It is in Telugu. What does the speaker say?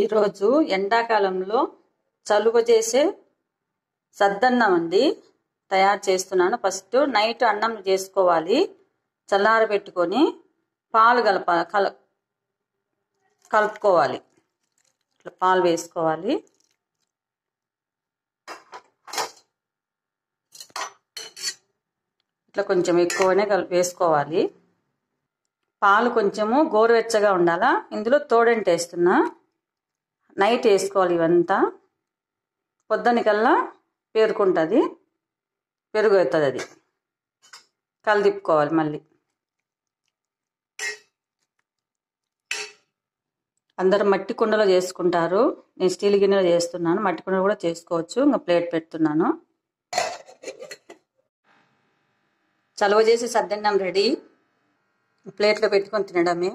ఈరోజు ఎండాకాలంలో చలువ చేసే సద్దన్నం అండి తయారు చేస్తున్నాను. ఫస్ట్ నైట్ అన్నం చేసుకోవాలి, చల్లారబెట్టుకొని పాలు కలుపుకోవాలి. ఇట్లా పాలు వేసుకోవాలి. ఇట్లా కొంచెం ఎక్కువనే వేసుకోవాలి. పాలు కొంచెము గోరువెచ్చగా ఉండాలా. ఇందులో తోడంటి వేస్తున్నా. నైట్ వేసుకోవాలి. ఇవంతా పొద్దునికల్లా పేరుకుంటుంది, పెరుగు అవుతుంది. అది కలిదిప్పుకోవాలి. మళ్ళీ అందరూ మట్టి కుండలో చేసుకుంటారు, నేను స్టీల్ గిన్నెలో చేస్తున్నాను. మట్టి కుండలో కూడా చేసుకోవచ్చు. ఇంకా ప్లేట్ పెడుతున్నాను. చలువ చేసి సద్దన్నం రెడీ. ప్లేట్లో పెట్టుకొని తినడమే.